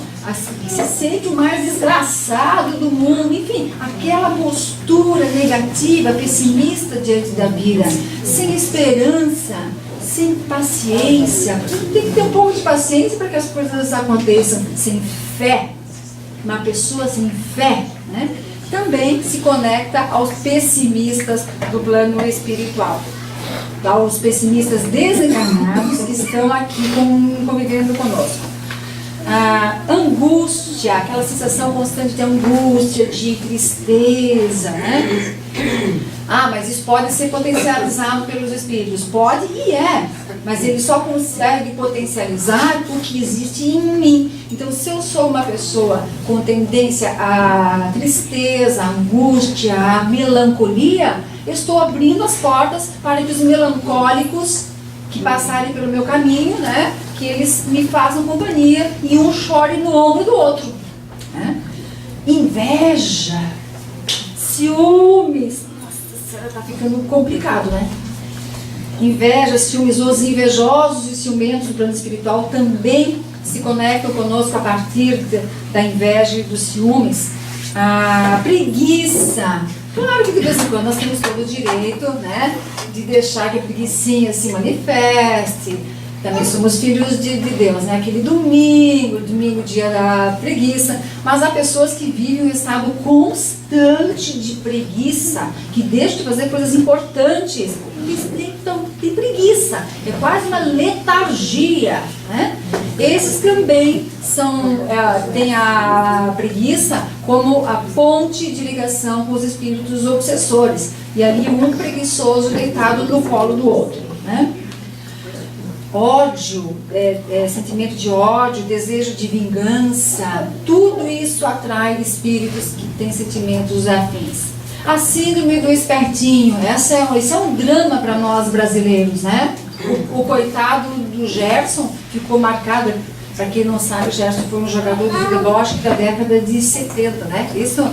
se sente o mais desgraçado do mundo, enfim, aquela postura negativa, pessimista diante da vida, sem esperança, sem paciência. Tem que ter um pouco de paciência para que as coisas aconteçam. Sem fé, uma pessoa sem fé, né, também se conecta aos pessimistas do plano espiritual, aos pessimistas desencarnados que estão aqui convivendo conosco. A angústia, aquela sensação constante de angústia, de tristeza, né? Ah, mas isso pode ser potencializado pelos espíritos. Pode e é, mas ele só consegue potencializar o que existe em mim. Então, se eu sou uma pessoa com tendência à tristeza, à angústia, à melancolia, eu estou abrindo as portas para que os melancólicos que passarem pelo meu caminho, né, que eles me façam companhia e um chore no ombro do outro. Né? Inveja, ciúmes. Nossa, está ficando complicado, né? Inveja, ciúmes, os invejosos e ciumentos do plano espiritual também se conectam conosco a partir da inveja e dos ciúmes. A preguiça. Claro que de vez em quando nós temos todo o direito, né, de deixar que a preguicinha se manifeste. Também somos filhos de Deus, né? Aquele domingo, dia da preguiça. Mas há pessoas que vivem um estado constante de preguiça, que deixam de fazer coisas importantes, porque tem preguiça. É quase uma letargia, né? Esses também têm a preguiça como a ponte de ligação com os espíritos obsessores. E ali um preguiçoso deitado no colo do outro, né? Ódio, sentimento de ódio, desejo de vingança, tudo isso atrai espíritos que têm sentimentos afins. A síndrome do espertinho, esse é um drama para nós brasileiros, né? O coitado do Gerson ficou marcado, para quem não sabe, o Gerson foi um jogador de futebol, acho que da década de 70, né? Isso,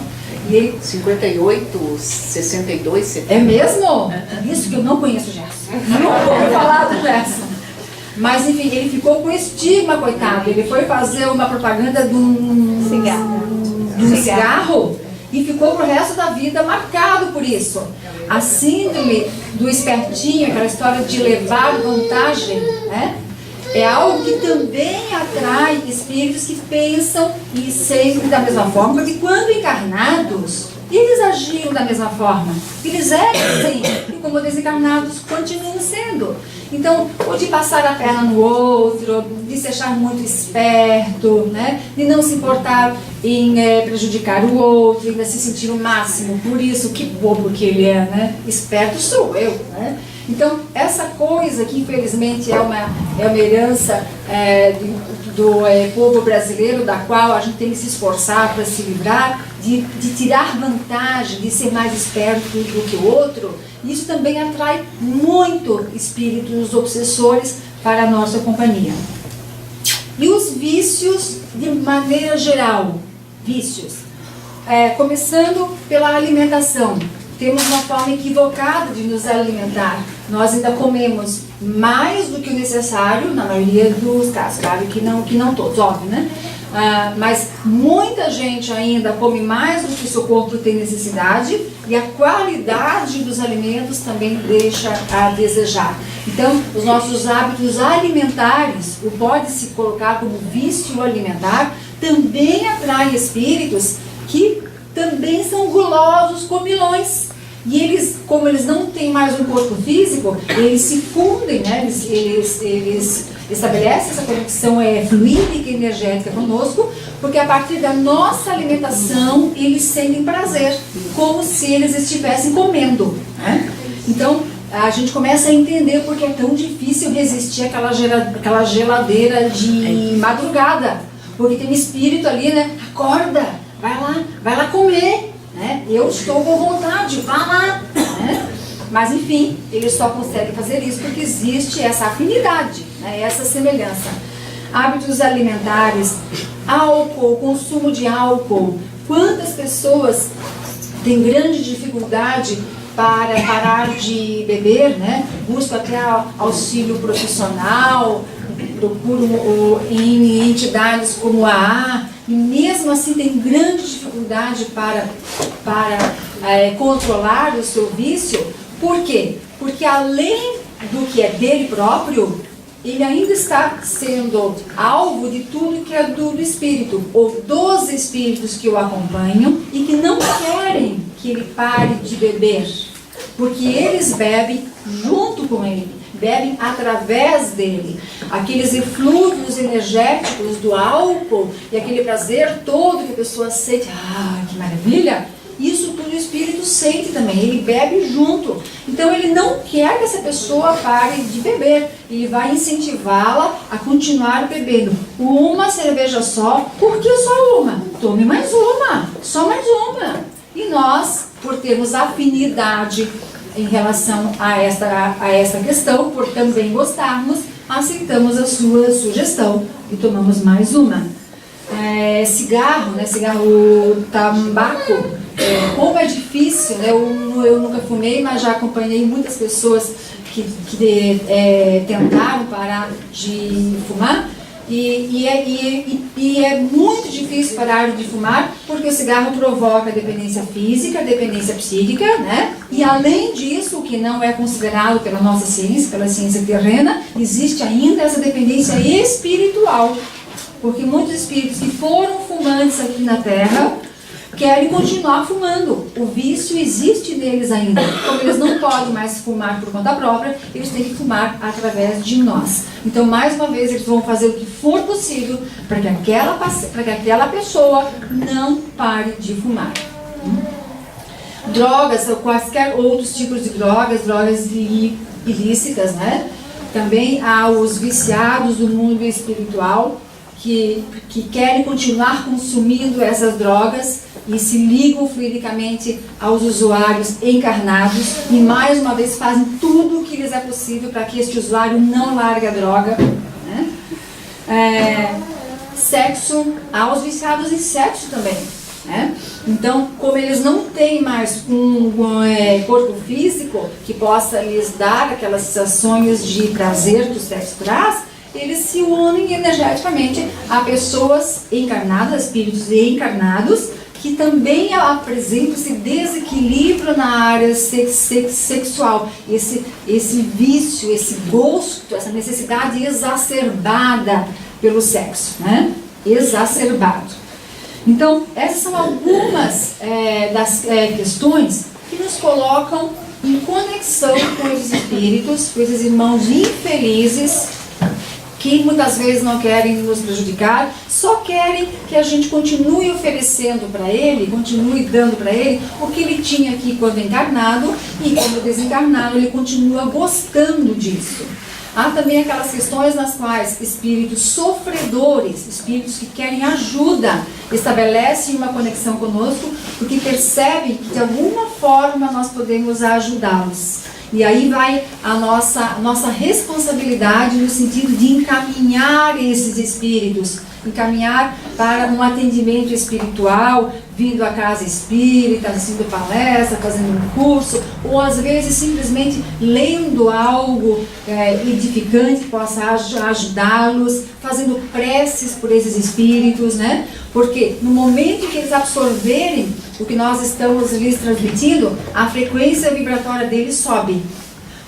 e ele... 58, 62, 70. É mesmo? Isso que eu não conheço o Gerson. Não vou falar do Gerson. Mas enfim, ele ficou com estigma, coitado. Ele foi fazer uma propaganda de um cigarro e ficou pro resto da vida marcado por isso. A síndrome do espertinho, aquela história de levar vantagem, né? É algo que também atrai espíritos que pensam e sentem da mesma forma, porque quando encarnados, eles agiam da mesma forma. Eles eram assim, e como desencarnados continuam sendo. Então, ou de passar a perna no outro, de se achar muito esperto, né? De não se importar em prejudicar o outro, ainda se sentir o máximo. Por isso, que bobo que ele é, né? Esperto sou eu, né? Então, essa coisa que infelizmente é uma herança do povo brasileiro, da qual a gente tem que se esforçar para se livrar, de tirar vantagem, de ser mais esperto do que o outro, isso também atrai muito espíritos obsessores para a nossa companhia. E os vícios, de maneira geral, vícios, começando pela alimentação. Temos uma forma equivocada de nos alimentar. Nós ainda comemos mais do que o necessário, na maioria dos casos, claro que não todos, óbvio, né? Mas muita gente ainda come mais do que o seu corpo tem necessidade, e a qualidade dos alimentos também deixa a desejar. Então, os nossos hábitos alimentares, o pode-se colocar como vício alimentar, também atrai espíritos que também são gulosos, comilões. E eles, como eles não têm mais um corpo físico, eles se fundem, né? Eles estabelecem essa conexão fluídica e energética conosco, porque a partir da nossa alimentação, eles sentem prazer, como se eles estivessem comendo, né? Então, a gente começa a entender porque é tão difícil resistir àquela geladeira de madrugada. Porque tem um espírito ali, né? Acorda, vai lá comer. Né? Eu estou com vontade, vá lá, né? Mas enfim, eles só conseguem fazer isso porque existe essa afinidade, né? Essa semelhança. Hábitos alimentares, álcool, consumo de álcool. Quantas pessoas têm grande dificuldade para parar de beber, né? Buscam até auxílio profissional, procuram em entidades como a AA, e mesmo assim tem grande dificuldade para controlar o seu vício. Por quê? Porque além do que é dele próprio, ele ainda está sendo alvo de tudo que é do espírito, ou dos espíritos que o acompanham e que não querem que ele pare de beber, porque eles bebem junto com ele, bebem através dele. Aqueles eflúvios energéticos do álcool e aquele prazer todo que a pessoa sente, que maravilha, isso tudo o espírito sente também, ele bebe junto. Então ele não quer que essa pessoa pare de beber, ele vai incentivá-la a continuar bebendo. Uma cerveja só, por que só uma? Tome mais uma, só mais uma. E nós, por termos afinidade em relação a esta questão, por também gostarmos, aceitamos a sua sugestão e tomamos mais uma. Cigarro, né? Cigarro, tabaco, como é difícil, né? Eu nunca fumei, mas já acompanhei muitas pessoas que tentaram parar de fumar. E é muito difícil parar de fumar, porque o cigarro provoca dependência física, dependência psíquica, né? E além disso, o que não é considerado pela nossa ciência, pela ciência terrena, existe ainda essa dependência espiritual. Porque muitos espíritos que foram fumantes aqui na Terra querem continuar fumando. O vício existe neles ainda. Como eles não podem mais fumar por conta própria, eles têm que fumar através de nós. Então, mais uma vez, eles vão fazer o que for possível para que aquela pessoa não pare de fumar. Drogas, ou quaisquer outros tipos de drogas ilícitas, né? Também há os viciados do mundo espiritual, que querem continuar consumindo essas drogas e se ligam fluidicamente aos usuários encarnados e mais uma vez fazem tudo o que lhes é possível para que este usuário não largue a droga, né? Sexo, há os viciados em sexo também, né? Então, como eles não têm mais um corpo físico que possa lhes dar aquelas sensações de prazer que o sexo traz, eles se unem energeticamente a pessoas encarnadas, espíritos encarnados, que também apresentam esse desequilíbrio na área sexual, esse vício, esse gosto, essa necessidade exacerbada pelo sexo, né? Exacerbado. Então, essas são algumas das questões que nos colocam em conexão com esses espíritos, com esses irmãos infelizes, que muitas vezes não querem nos prejudicar, só querem que a gente continue oferecendo para ele, continue dando para ele o que ele tinha aqui quando encarnado, e quando desencarnado ele continua gostando disso. Há também aquelas questões nas quais espíritos sofredores, espíritos que querem ajuda, estabelecem uma conexão conosco, porque percebem que de alguma forma nós podemos ajudá-los. E aí vai a nossa responsabilidade no sentido de encaminhar esses espíritos, encaminhar para um atendimento espiritual, vindo à casa espírita, assistindo palestra, fazendo um curso, ou às vezes simplesmente lendo algo edificante que possa ajudá-los, fazendo preces por esses espíritos, né? Porque no momento em que eles absorverem o que nós estamos lhes transmitindo, a frequência vibratória deles sobe.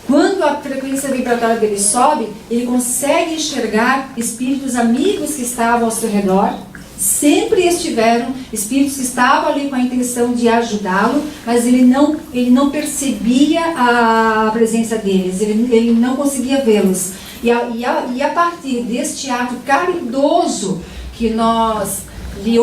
Quando a frequência vibratória dele sobe, ele consegue enxergar espíritos amigos que estavam ao seu redor, sempre estiveram, espíritos que estavam ali com a intenção de ajudá-lo, mas ele não percebia a presença deles, ele não conseguia vê-los. E a partir deste ato caridoso que nós lhe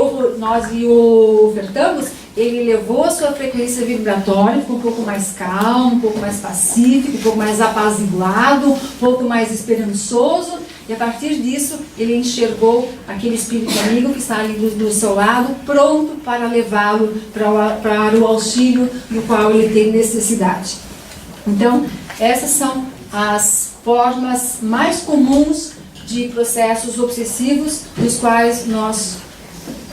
ofertamos, ele levou a sua frequência vibratória, ficou um pouco mais calmo, um pouco mais pacífico, um pouco mais apaziguado, um pouco mais esperançoso, e a partir disso ele enxergou aquele espírito amigo que está ali do seu lado, pronto para levá-lo para o auxílio do qual ele tem necessidade. Então, essas são as formas mais comuns de processos obsessivos, dos quais nós,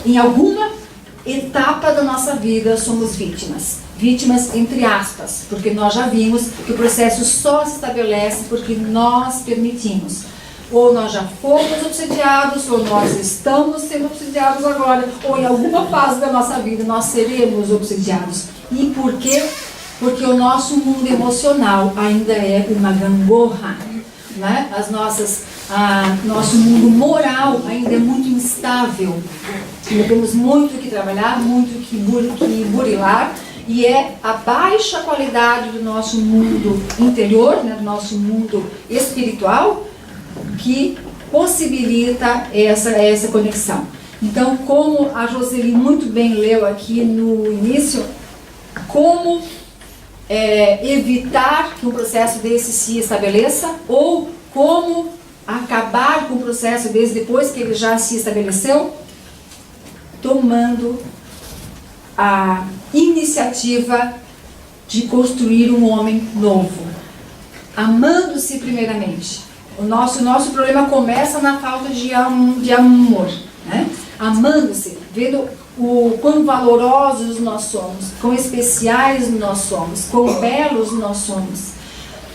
em alguma etapa da nossa vida, somos vítimas. Vítimas entre aspas, porque nós já vimos que o processo só se estabelece porque nós permitimos. Ou nós já fomos obsediados, ou nós estamos sendo obsediados agora, ou em alguma fase da nossa vida nós seremos obsediados. E por quê? Porque o nosso mundo emocional ainda é uma gangorra, né? Nosso mundo moral ainda é muito instável. Ainda temos muito que trabalhar, muito que burilar, e é a baixa qualidade do nosso mundo interior, né, do nosso mundo espiritual, que possibilita essa conexão. Então, como a Joseli muito bem leu aqui no início, como evitar que um processo desse se estabeleça, ou como acabar com o processo desse depois que ele já se estabeleceu, tomando a iniciativa de construir um homem novo, amando-se primeiramente. O nosso problema começa na falta de amor, né? Amando-se, vendo o quão valorosos nós somos, quão especiais nós somos, quão belos nós somos.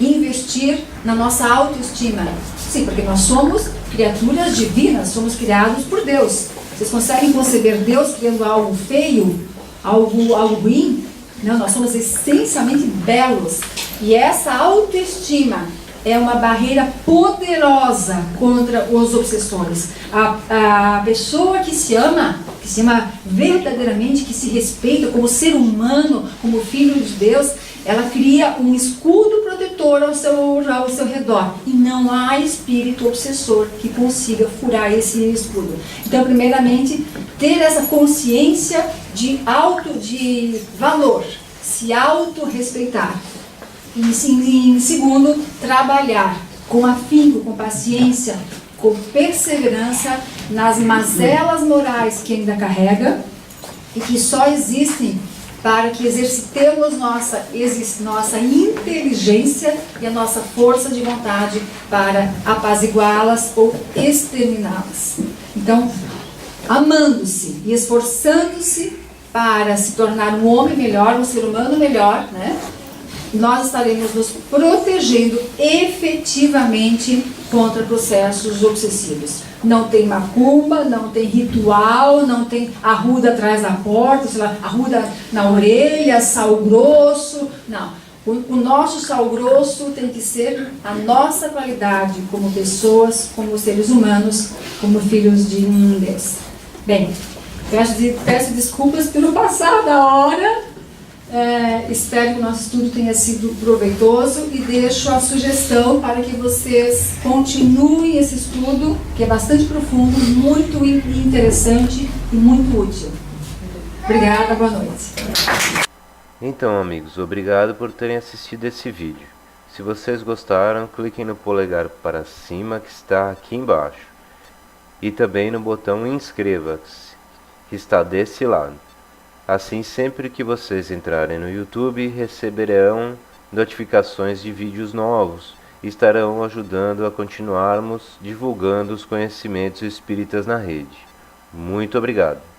Investir na nossa autoestima. Sim, porque nós somos criaturas divinas, somos criados por Deus. Vocês conseguem conceber Deus criando algo feio, algo ruim? Não, nós somos essencialmente belos. E essa autoestima é uma barreira poderosa contra os obsessores. A pessoa que se ama verdadeiramente, que se respeita como ser humano, como filho de Deus, ela cria um escudo protetor ao seu redor. E não há espírito obsessor que consiga furar esse escudo. Então, primeiramente, ter essa consciência de valor, se autorrespeitar. E em segundo, trabalhar com afinco, com paciência, com perseverança nas mazelas morais que ainda carrega e que só existem para que exercitemos nossa inteligência e a nossa força de vontade para apaziguá-las ou exterminá-las. Então, amando-se e esforçando-se para se tornar um homem melhor, um ser humano melhor, né? Nós estaremos nos protegendo efetivamente contra processos obsessivos. Não tem macumba, não tem ritual, não tem arruda atrás da porta, sei lá, arruda na orelha, sal grosso, não. O nosso sal grosso tem que ser a nossa qualidade como pessoas, como seres humanos, como filhos de um Deus. Bem, Peço desculpas pelo passar da hora. Espero que o nosso estudo tenha sido proveitoso e deixo a sugestão para que vocês continuem esse estudo, que é bastante profundo, muito interessante e muito útil. Obrigada, boa noite. Então, amigos, obrigado por terem assistido esse vídeo. Se vocês gostaram, cliquem no polegar para cima que está aqui embaixo. E também no botão inscreva-se, que está desse lado. Assim, sempre que vocês entrarem no YouTube, receberão notificações de vídeos novos e estarão ajudando a continuarmos divulgando os conhecimentos espíritas na rede. Muito obrigado!